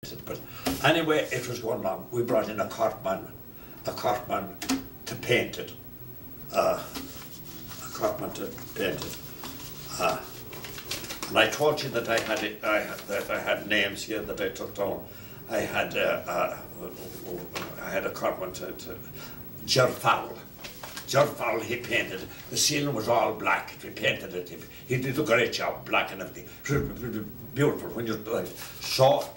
But anyway, it was going on. We brought in a cartman to paint it. A cartman to paint it. And I told you that I had names here that I took down. I had a cartman to Ger Farrell. Ger Farrell, he painted. The ceiling was all black. We painted it. He did a great job, black and everything. Beautiful when you're like. So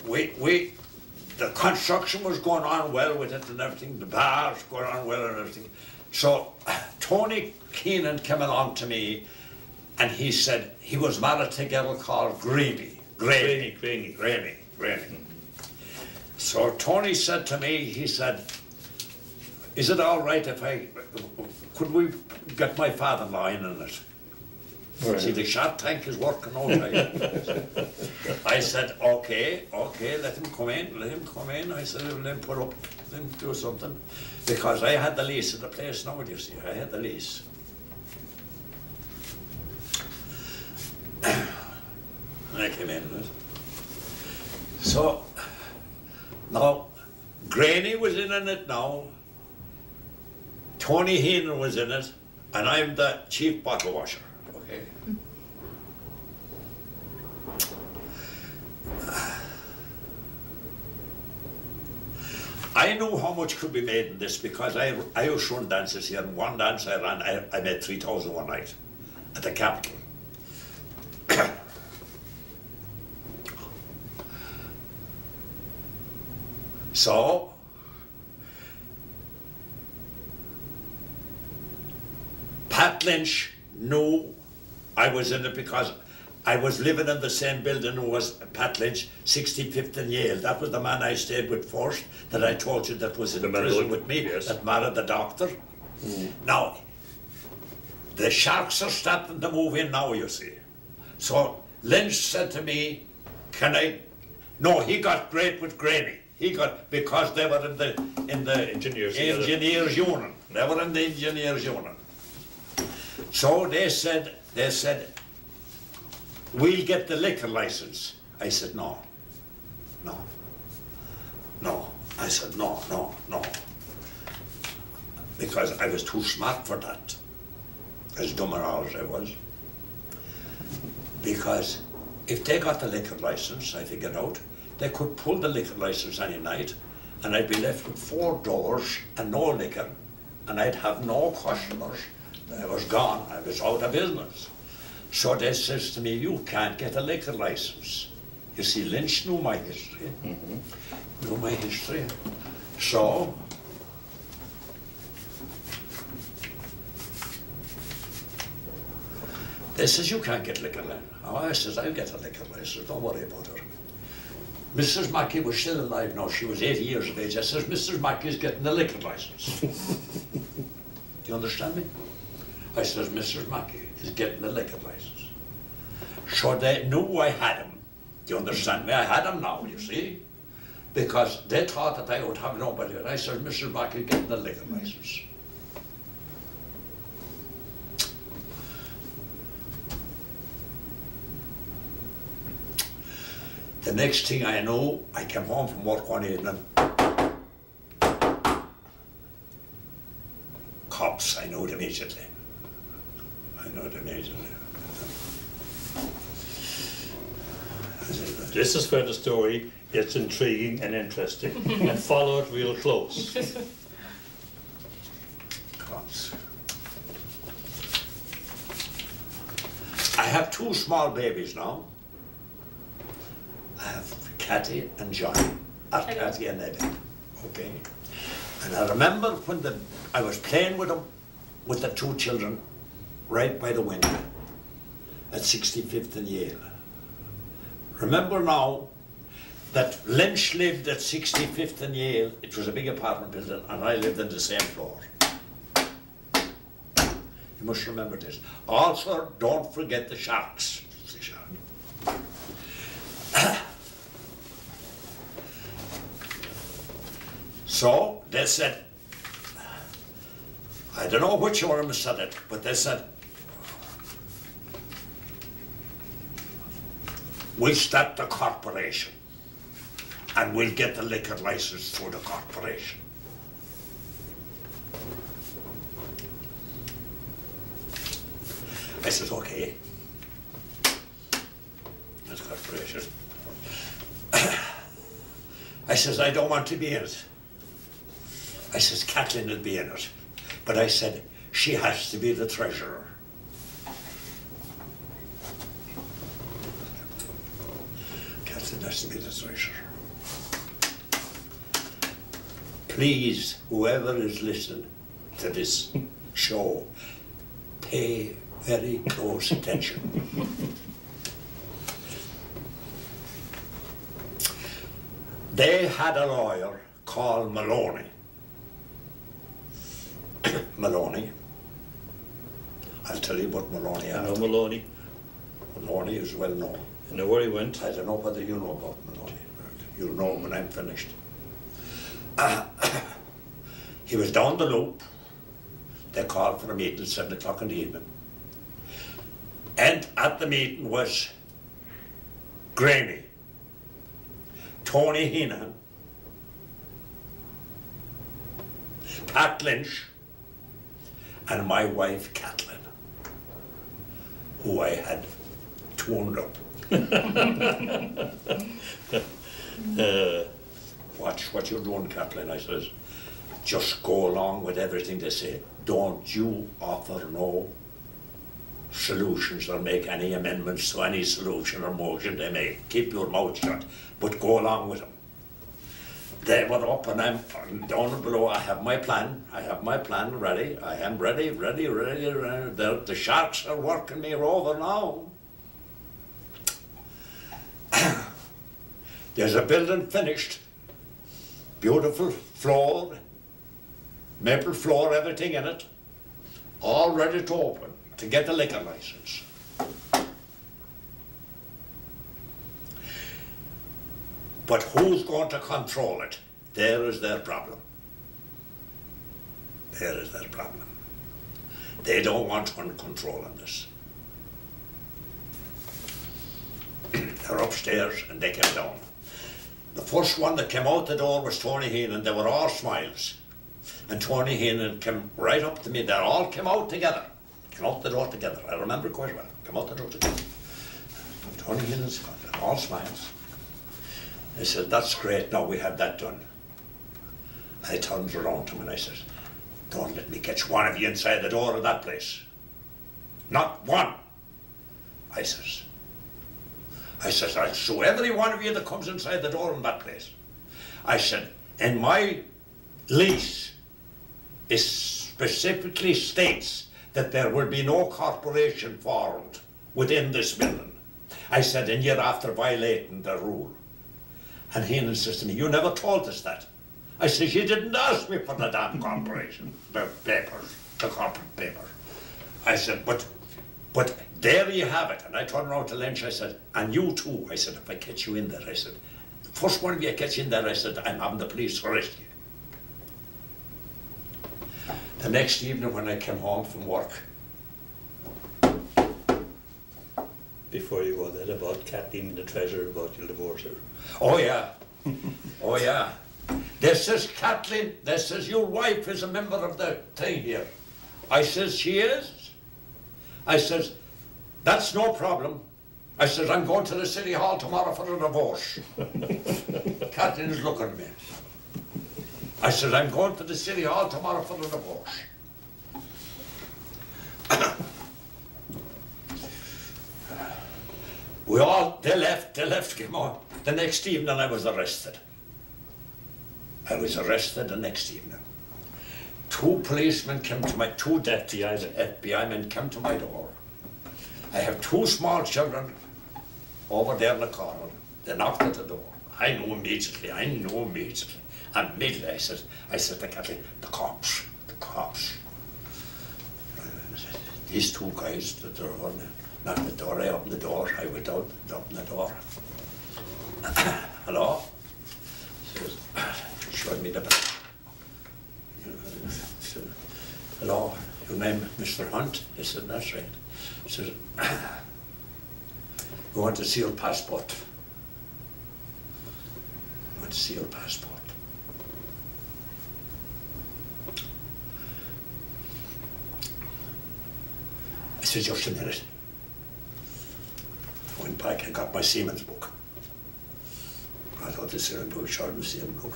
the construction was going on well with it and everything. The bars going on well and everything. So Tony Keenan came along to me, and he said he was married to a girl called Graney. So Tony said to me, he said, "Is it all right if could we get my father-in-law in on it?" Right. See, the shot tank is working all right. I said, okay, let him come in. I said, let him let him do something. Because I had the lease of the place now, you see, I had the lease. And I came in with it. So, now, Graney was in it now, Tony Heenan was in it, and I'm the chief bottle washer. Okay. I knew how much could be made in this because I used to run dances here, and one dance I ran, I made 3,000 one night at the Capitol. So, Pat Lynch knew I was in it because I was living in the same building who was Pat Lynch, 65th and Yale. That was the man I stayed with first, that I told you that was in prison with me, yes. That married the doctor. Now, the Sharks are starting to move in now, you see. So Lynch said to me, no, he got great with Graney. Because they were in the engineers union. They were in the engineers union. So they said, we'll get the liquor license. I said, no. I said, no. Because I was too smart for that, as dumb and all as I was. Because if they got the liquor license, I figured out, they could pull the liquor license any night, and I'd be left with 4 doors and no liquor, and I'd have no customers. I was gone. I was out of business. So they says to me, you can't get a liquor license. You see, Lynch knew my history. Knew my history. So they says, you can't get liquor license. Oh, I says, I'll get a liquor license. Don't worry about her. Mrs. Mackey was still alive now. She was 80 years of age. I says, Mrs. Mackey's getting the liquor license. Do you understand me? I says, Mrs. Mackey is getting the liquor license. So they knew I had him. Do you understand me? I had him now, you see. Because they thought that I would have nobody. I said, Mrs. Mackey is getting the liquor license. The next thing I know, I came home from work one evening. Cops, I knew it immediately. This is where the story gets intriguing and interesting, and follow it real close. Cops. I have 2 small babies now. I have Cathy and Johnny, or Cathy and Eddie, okay? And I remember when I was playing with them, with the 2 children, right by the window, at 65th and Yale. Remember now that Lynch lived at 65th and Yale. It was a big apartment building, and I lived on the same floor. You must remember this. Also, don't forget the Sharks. So they said, I don't know which one of them said it, but they said, we start the corporation. and we'll get the liquor license through the corporation. I says, okay. That's corporation. I says, I don't want to be in it. I says, Kathleen will be in it. But I said, she has to be the treasurer. Kathleen has to be the treasurer. Please, whoever is listening to this show, pay very close attention. They had a lawyer called Maloney. Maloney. I'll tell you what Maloney had. I know Maloney. Maloney is well known. I know where he went. I don't know whether you know about Maloney. You'll know when I'm finished. He was down the loop. They called for a meeting at 7 o'clock in the evening. And at the meeting was Granny, Tony Heenan, Pat Lynch, and my wife Kathleen, who I had tuned up. Watch what you're doing, Kathleen, I says. Just go along with everything they say. Don't you offer no solutions or make any amendments to any solution or motion they make. Keep your mouth shut, but go along with them. They were up and I'm down and below. I have my plan. I have my plan ready. I am ready. The sharks are working me over now. There's a building finished. Beautiful floor, maple floor, everything in it. All ready to open, to get the liquor license. But who's going to control it? There is their problem. There is their problem. They don't want control on this. They're upstairs and they came down. The first one that came out the door was Tony Heenan. They were all smiles. And Tony Heenan came right up to me. They all came out together. Came out the door together. I remember quite well. Came out the door together. Tony Heenan's all smiles. I said, that's great, now we have that done. I turned around to him and I said, don't let me catch one of you inside the door of that place. Not one. I says, I'll sue every one of you that comes inside the door in that place. I said, and my lease is specifically states that there will be no corporation formed within this building. I said, and you're after violating the rule. And Heenan says to me, you never told us that. I says, you didn't ask me for the damn corporation, the papers, the corporate paper. I said, but there you have it. And I turned around to Lynch, I said, and you too. I said, if I catch you in there, I said, the first one of you I catch in there, I said, I'm having the police arrest you. The next evening when I came home from work. Before you go there, about Kathleen, the treasurer, about your divorce her. Oh yeah, oh yeah. This is Kathleen, this is your wife is a member of the thing here. I says, she is? I says, that's no problem. I says, I'm going to the city hall tomorrow for a divorce. Kathleen is looking at me. I says, I'm going to the city hall tomorrow for a divorce. They left, came on. The next evening I was arrested. I was arrested the next evening. Two policemen came to my, two FBI men came to my door. I have two small children over there in the corner. They knocked at the door. I knew immediately. Immediately I said to Kathleen, the cops. These two guys that are on knocked the door, I opened the door, I went out, opened the door. Hello? Says, showed me the bill. Hello, your name Mr. Hunt? I said, that's right. He says, we want to see your passport. want to see your passport. I said, just a minute. I went back and got my seaman's book. I thought this is a book, short and seaman's book.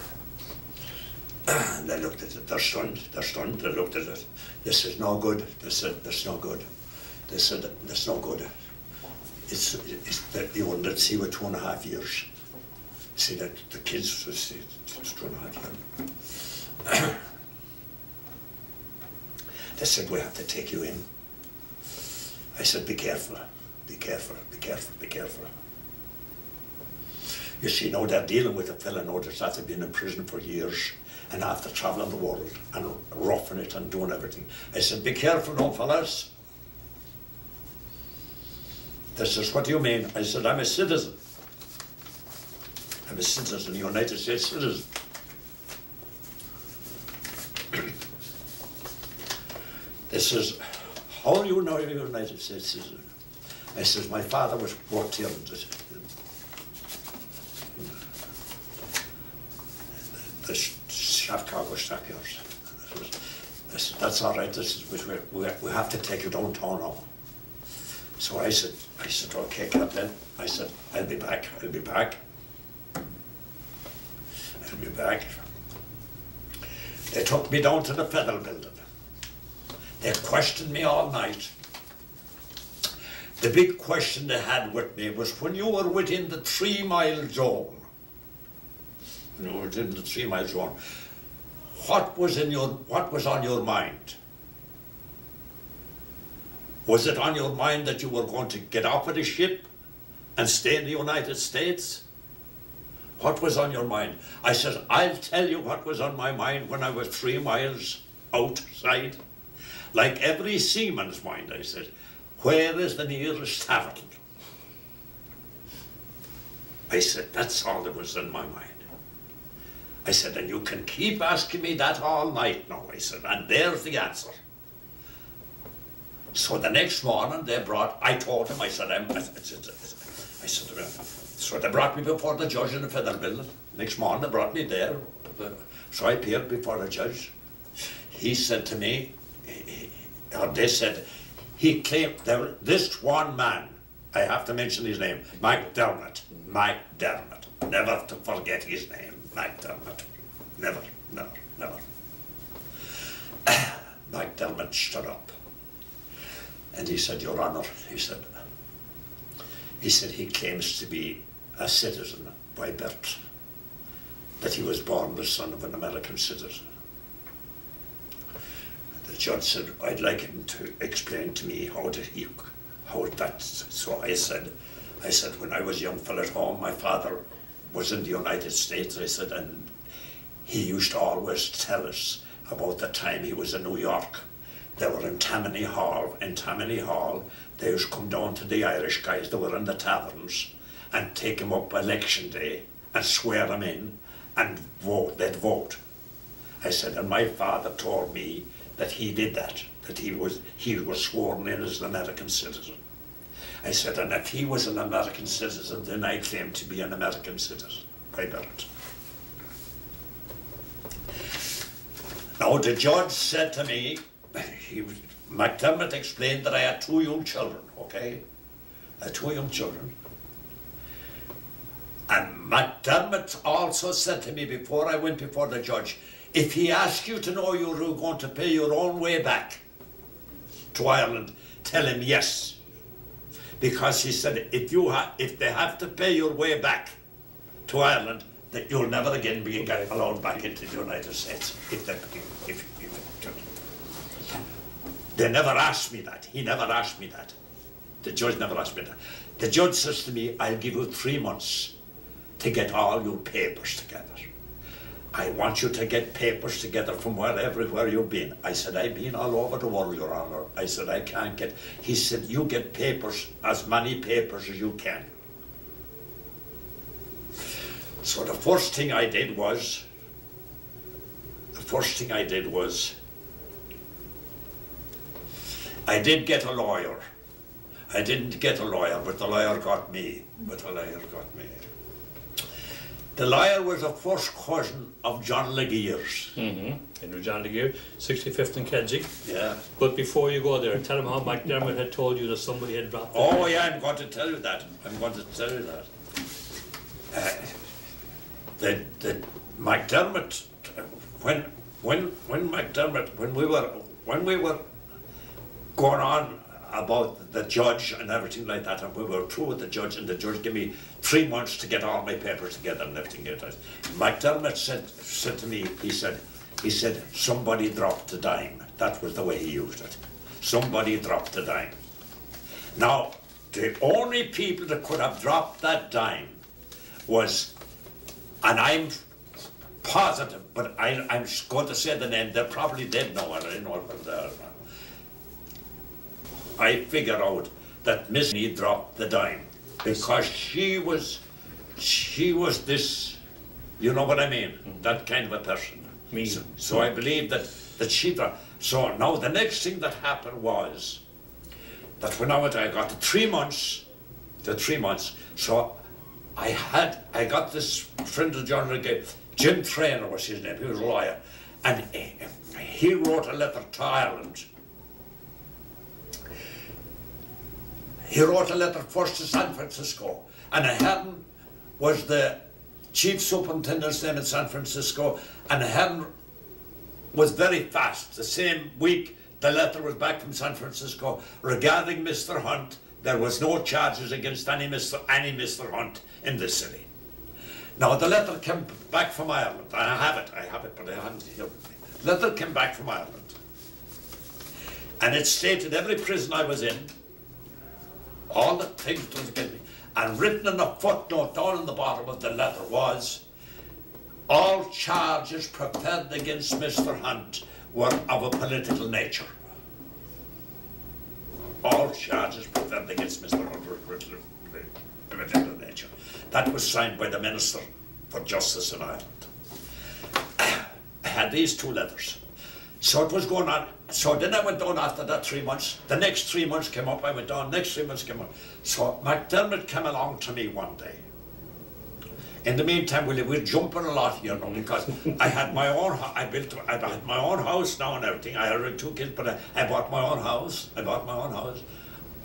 And they looked at it, they're stunned, they looked at it. They said, no good. They said, that's no good. They said, that's no good. It's that you wouldn't see with 2.5 years. See that the kids would see 2.5 years. They said, we have to take you in. I said, be careful, be careful, be careful, be careful. You see, now they're dealing with a fella now that's after been in prison for years and after travelling the world and roughing it and doing everything. I said, be careful now, fellas. They says, what do you mean? I said, I'm a citizen. I'm a citizen, a United States citizen. They says, how do you know you're a United States citizen? I says, my father worked here in the Chicago stockyards. I said, that's all right, we have to take you downtown now. So I said, okay, Captain. I said, I'll be back. They took me down to the Federal Building. They questioned me all night. The big question they had with me was, when you were within the 3-mile zone, what was on your mind? Was it on your mind that you were going to get off of the ship and stay in the United States? What was on your mind? I said, I'll tell you what was on my mind when I was 3 miles outside. Like every seaman's mind, I said, where is the nearest tavern? I said, that's all that was in my mind. I said, and you can keep asking me that all night now, I said, and there's the answer. So the next morning I told him, so they brought me before the judge in the Federal Building. Next morning they brought me there. So I appeared before the judge. He said to me, they said, he claimed, this one man, I have to mention his name, McDermott. Never to forget his name, McDermott. Never. McDermott stood up. And he said, Your Honour, he said he claims to be a citizen by birth, that he was born the son of an American citizen. The judge said, I'd like him to explain to me how that, so I said, when I was a young fellow at home, my father was in the United States, I said, and he used to always tell us about the time he was in New York. They were in Tammany Hall. In Tammany Hall, they used to come down to the Irish guys that were in the taverns and take him up election day and swear him in and vote. They'd vote. I said, and my father told me that he did that he was sworn in as an American citizen. I said, and if he was an American citizen, then I claim to be an American citizen by birth. Now the judge said to me, McDermott explained that I had 2 young children, okay? I had 2 young children. And McDermott also said to me before I went before the judge, if he asked you to know you were going to pay your own way back to Ireland, tell him yes. Because he said, if they have to pay your way back to Ireland, that you'll never again be allowed back into the United States. They never asked me that. He never asked me that. The judge never asked me that. The judge says to me, I'll give you 3 months to get all your papers together. I want you to get papers together from everywhere you've been. I said, I've been all over the world, Your Honour. I said, I can't get... He said, you get papers, as many papers as you can. So the first thing I did was, I did get a lawyer. I didn't get a lawyer, but the lawyer got me. The lawyer was a first cousin of John Laguerre's. I knew John Laguerre, 65th and Kedzie. Yeah. But before you go there, tell him how McDermott had told you that somebody had dropped Oh yeah, I'm going to tell you that. I'm going to tell you that. The McDermott, when McDermott, when we were going on about the judge and everything like that, and we were through with the judge, and the judge gave me 3 months to get all my papers together and everything like that. McDermott said to me, he said, somebody dropped a dime. That was the way he used it. Somebody dropped a dime. Now, the only people that could have dropped that dime was, and I'm positive, but I'm going to say the name, they're probably dead now, and I don't know what they are. I figured out that Miss Nee dropped the dime because she was this, you know what I mean, that kind of a person. So I believe that she dropped. So now the next thing that happened was that when I got the 3 months, so I got this friend of John Laguerre, Jim Traynor was his name, he was a lawyer, and he wrote a letter to Ireland. He wrote a letter first to San Francisco, and Hearn was the chief superintendent's name in San Francisco, and Hearn was very fast. The same week the letter was back from San Francisco regarding Mr. Hunt. There was no charges against any Mr. Hunt in the city. Now the letter came back from Ireland. I have it, but I haven't here. The letter came back from Ireland, and it stated every prison I was in, all the things that was against me, and written in a footnote down in the bottom of the letter was, all charges preferred against Mr. Hunt were of a political nature. All charges preferred against Mr. Hunt were of a political nature. That was signed by the Minister for Justice in Ireland. I had these 2 letters. So it was going on. So then I went down after that 3 months. The next 3 months came up, I went down, next 3 months came up. So McDermott came along to me one day. In the meantime, we were jumping a lot, you know, because I had my own, I had my own house now and everything. I had 2 kids, but I bought my own house. I bought my own house.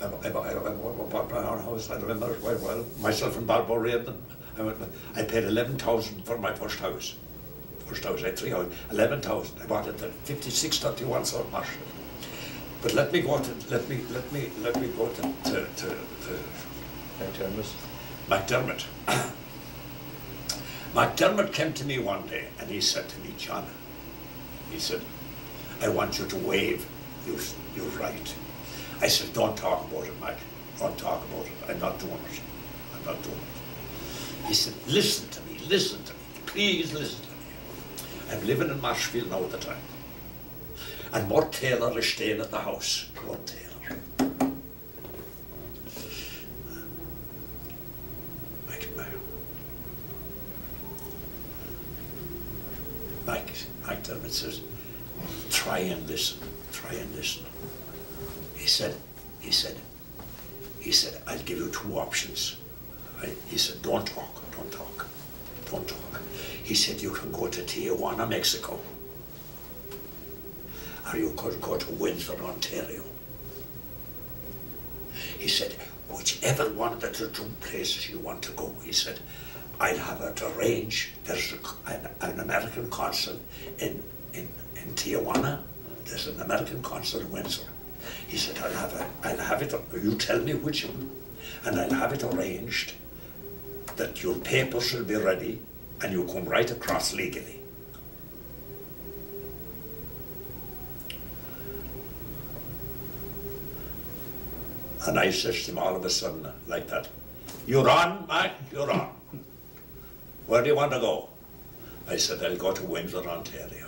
I bought my own house. I remember it quite well. Myself and Bob O'Riordan. I paid 11,000 for my first house. I had 3 houses, 11,000. I bought it at 5631 South Marshall. But let me go to McDermott. McDermott came to me one day and he said to me, John, he said, I want you to waive your right. I said, don't talk about it, Mac. Don't talk about it. I'm not doing it. I'm not doing it. He said, listen to me. Please listen to me. I'm living in Marshfield now at the time. And Mort Taylor is staying at the house. Mort Taylor. McDermott says, try and listen. He said, I'll give you 2 options. He said, don't talk. He said, you can go to Tijuana, Mexico, or you could go to Windsor, Ontario. He said, whichever one of the 2 places you want to go, he said, I'll have it arranged. There's an American consul in Tijuana. There's an American consul in Windsor. He said, I'll have it, you tell me which one, and I'll have it arranged that your papers will be ready and you come right across legally. And I says to him all of a sudden, like that, you're on, Mac, you're on. Where do you want to go? I said, I'll go to Windsor, Ontario.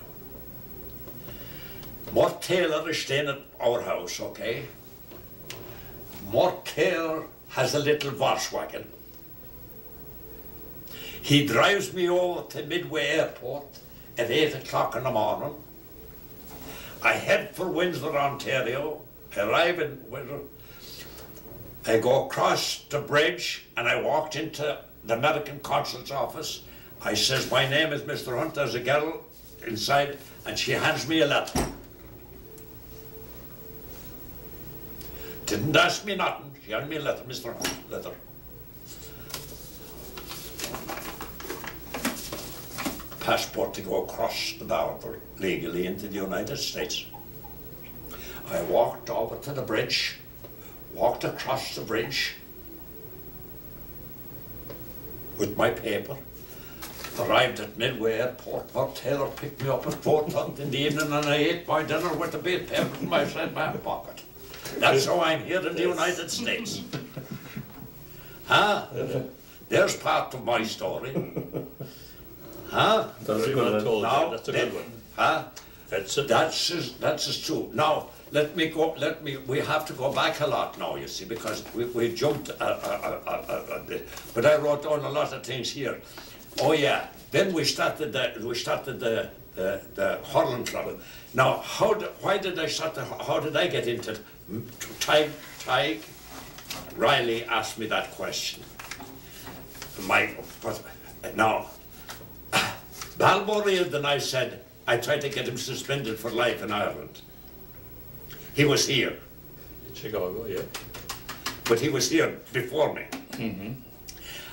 Mort Taylor is staying at our house, okay? Mort Taylor has a little Volkswagen. He drives me over to Midway Airport at 8 o'clock in the morning. I head for Windsor, Ontario. I arrive in Windsor. I go across the bridge and I walked into the American consul's office. I says, my name is Mr. Hunt. There's a girl inside, and she hands me a letter. Didn't ask me nothing. She handed me a letter, Mr. Hunt, letter. Passport to go across the border legally into the United States. I walked over to the bridge, walked across the bridge with my paper, arrived at Midway Airport. Bob Taylor picked me up at 4:30 in the evening, and I ate my dinner with the bit paper in my back pocket. That's how I'm here in the United States. Huh? There's part of my story. Huh? That's a good one. Now, That's a good one. Huh? That's it. That's true. Now, we have to go back a lot now, you see, because we jumped, but I wrote down a lot of things here. Oh yeah, then we started the hurling club. Now, why did I start how did I get into it? Tig Riley asked me that question. Now, Balbo Riordan, I said, I tried to get him suspended for life in Ireland. He was here. In Chicago, yeah. But he was here before me. Mm-hmm.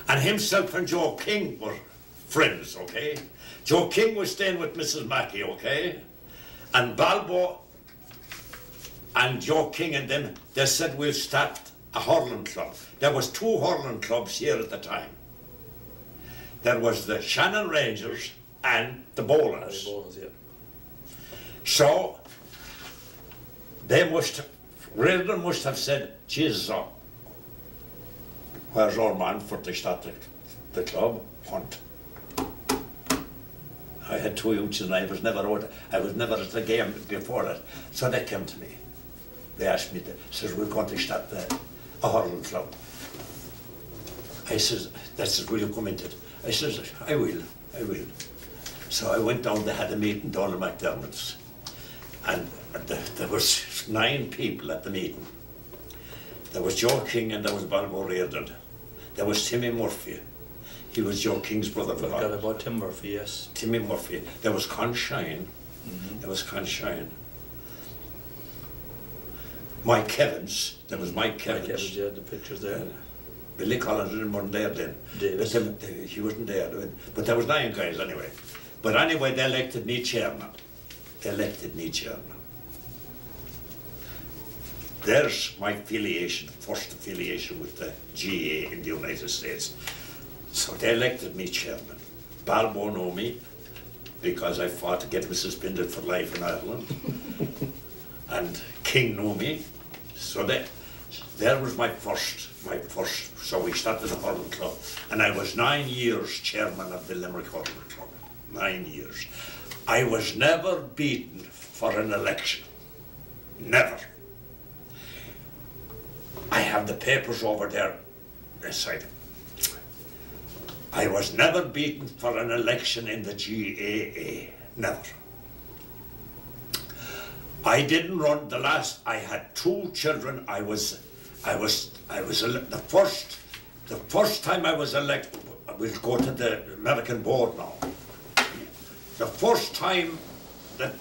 And himself and Joe King were friends, okay? Joe King was staying with Mrs. Mackey, okay? And Balbo and Joe King and them, they said we'll start a hurling club. There was 2 hurling clubs here at the time. There was the Shannon Rangers and the Bowlers. Yeah. So, Riordan must have said, Jesus, where's our man for to start the club? Hunt. I had 2 youths and I was never at the game before that. So they came to me. They asked me, says, we're going to start a hurling club. I says, will you come into it? I says, I will. So I went down, they had a meeting down at McDermott's. And there was 9 people at the meeting. There was Joe King and there was Balbo Riordan. There was Timmy Murphy. He was Joe King's brother. I forgot about Tim Murphy, yes. Timmy Murphy. There was Con Shine. Mm-hmm. There was Con Shine. Mike Evans. There was Mike Evans. Mike Evans, yeah, the pictures there. Billy Collins wasn't there then. Davis. He wasn't there. But there was 9 guys anyway. But anyway, they elected me chairman. There's my affiliation, first affiliation with the GA in the United States. So they elected me chairman. Balbo knew me because I fought to get him suspended for life in Ireland. And King knew me. So there was my first, so we started the hurling club. And I was 9 years chairman of the Limerick Hurling Club. 9 years. I was never beaten for an election. Never. I have the papers over there beside him. I was never beaten for an election in the GAA. Never. I didn't run I had 2 children. The first time I was elected, we'll go to the American board now. The first time that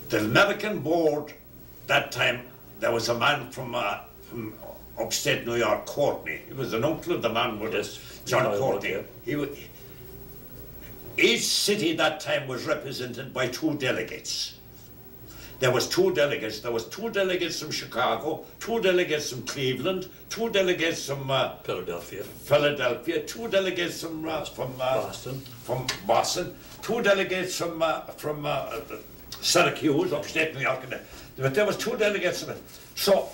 the American board, that time, there was a man from upstate New York, Courtney. He was an uncle of the man with us, John Courtney. Each city that time was represented by 2 delegates. There was 2 delegates. There was 2 delegates from Chicago, 2 delegates from Cleveland, 2 delegates from Philadelphia, 2 delegates from Boston, 2 delegates from Syracuse, upstate New York. But there was 2 delegates. So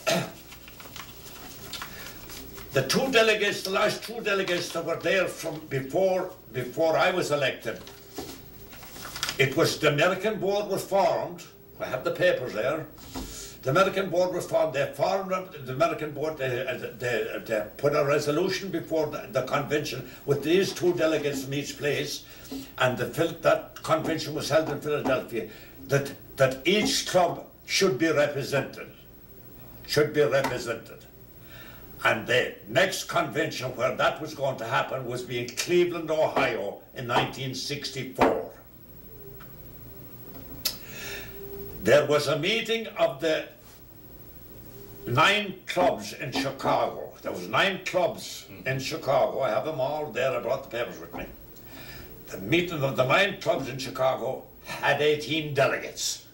the last two delegates that were there from before I was elected, it was the American board was formed. I have the papers there. The American board was formed. They formed the American board. They put a resolution before the convention with these 2 delegates from each place, and that convention was held in Philadelphia. That each club should be represented. And the next convention where that was going to happen was in Cleveland, Ohio in 1964. There was a meeting of the 9 clubs in Chicago. There was 9 clubs in Chicago. I have them all there. I brought the papers with me. The meeting of the 9 clubs in Chicago had 18 delegates.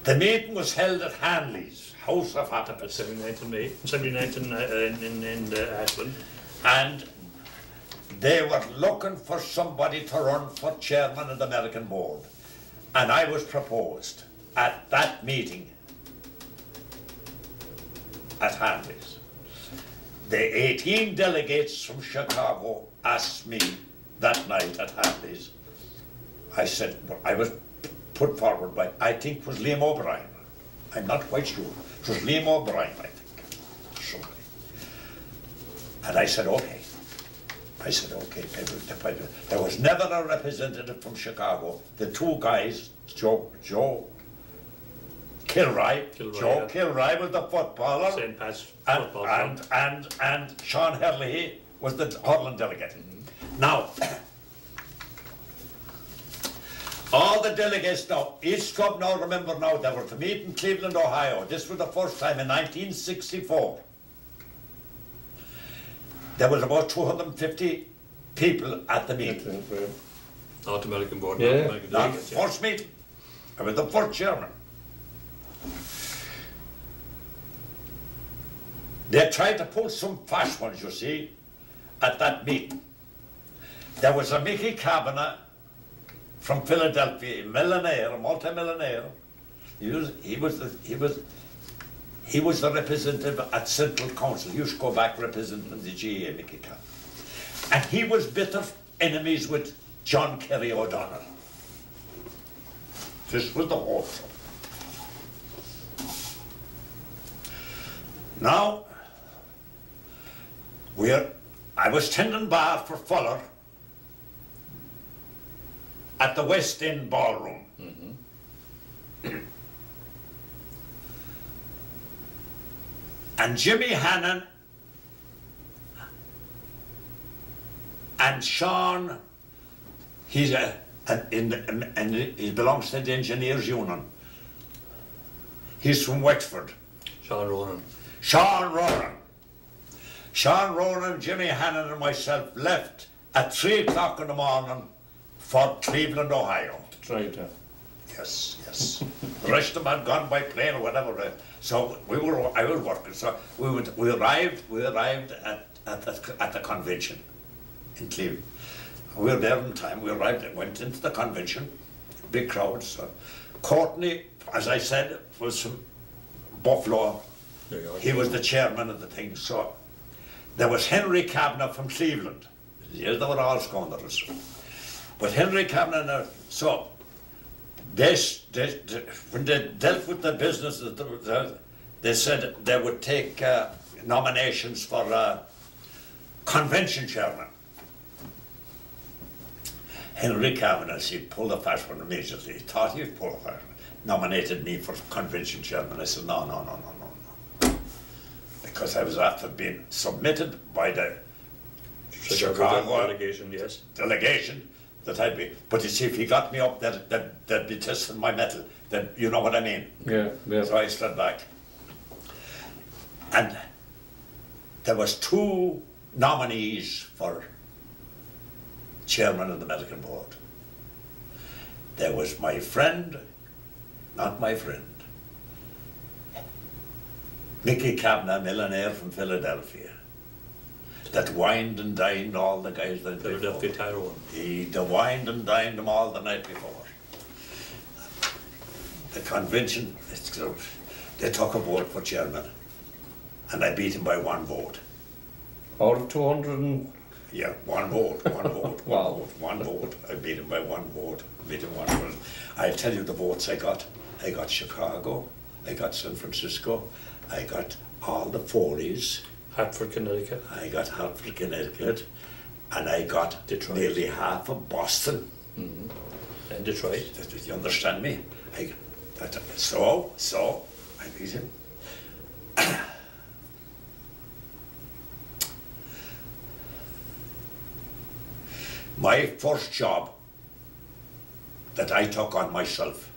The meeting was held at Hanley's, House of Happiness. 79th in May, 79th in Ashland. And they were looking for somebody to run for chairman of the American board. And I was proposed at that meeting at Hanley's. The 18 delegates from Chicago asked me that night at Hanley's. I said, I was put forward by, I think it was Liam O'Brien. I'm not quite sure. It was Liam O'Brien, I think. Somebody. And I said, okay. I said, okay. There was never a representative from Chicago. The 2 guys, Joe Kilroy. Joe Kilroy was the footballer. St. Pat's football. And Sean Herlihy was the hurling delegate. Now, all the delegates now, each club now, remember now, they were to meet in Cleveland, Ohio. This was the first time in 1964. There was about 250 people at the meeting. North American board. Yeah. North American Not delegates, the first meeting. I was the first chairman. They tried to pull some fast ones, you see, at that meeting. There was a Mickey Kavanagh from Philadelphia, a millionaire, a multi-millionaire. He was the representative at Central Council. He used to go back representing the GA, Mickey Kavanagh. And he was bitter enemies with John Kerry O'Donnell. This was the whole trouble. Now, I was tending bar for Fuller at the West End Ballroom. And Jimmy Hannon and Sean, he belongs to the Engineers Union. He's from Wexford. Sean Ronan. Sean Ronan. Sean Ronan, Jimmy Hannon and myself left at 3 o'clock in the morning for Cleveland, Ohio. Right. Yes. The rest of them had gone by plane or whatever. So I was working. So we arrived at the convention in Cleveland. We were there in time. We arrived and went into the convention. Big crowds. So Courtney, as I said, was from Buffalo. He was the chairman of the thing. So there was Henry Kavanagh from Cleveland. Yes, they were all scoundrels. But Henry Kavanagh, so when they dealt with the business, they said they would take nominations for convention chairman. Henry Kavanagh, he pulled a fast one immediately. He thought he'd pull a fast one. Nominated me for convention chairman. I said, no. Because I was after being submitted by the Chicago delegation, yes. Delegation that I'd be. But you see, if he got me up, they'd be testing my mettle. Then you know what I mean. Yeah. So I stood back. And there was 2 nominees for chairman of the American board. There was my friend, not my friend, Mickey Kavanagh, millionaire from Philadelphia, that wined and dined all the guys that Philadelphia Tyrone. He wined and dined them all the night before. The convention, they took a vote for chairman, and I beat him by 1 vote. Out of 200 and... Yeah, 1 vote, 1 vote, Wow. 1 vote. I beat him by 1 vote, beat him 1 vote. I'll tell you the votes I got. I got Chicago, I got San Francisco, I got all the Foleys. Hartford, Connecticut. I got Hartford, Connecticut, and I got Detroit. Nearly half of Boston. And Detroit. You understand me? So, I beat him. My first job that I took on myself